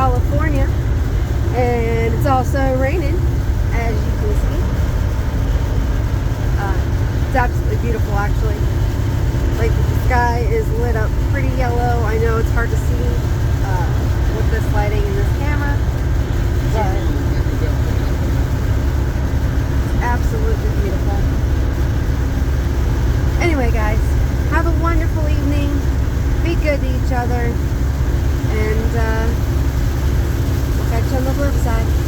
California, and it's also raining, as you can see. It's absolutely beautiful, actually. Like, the sky is lit up pretty yellow. I know it's hard to see with this lighting in this camera, but it's absolutely beautiful. Anyway, guys, have a wonderful evening. Be good to each other, and we'll catch you on the flip side.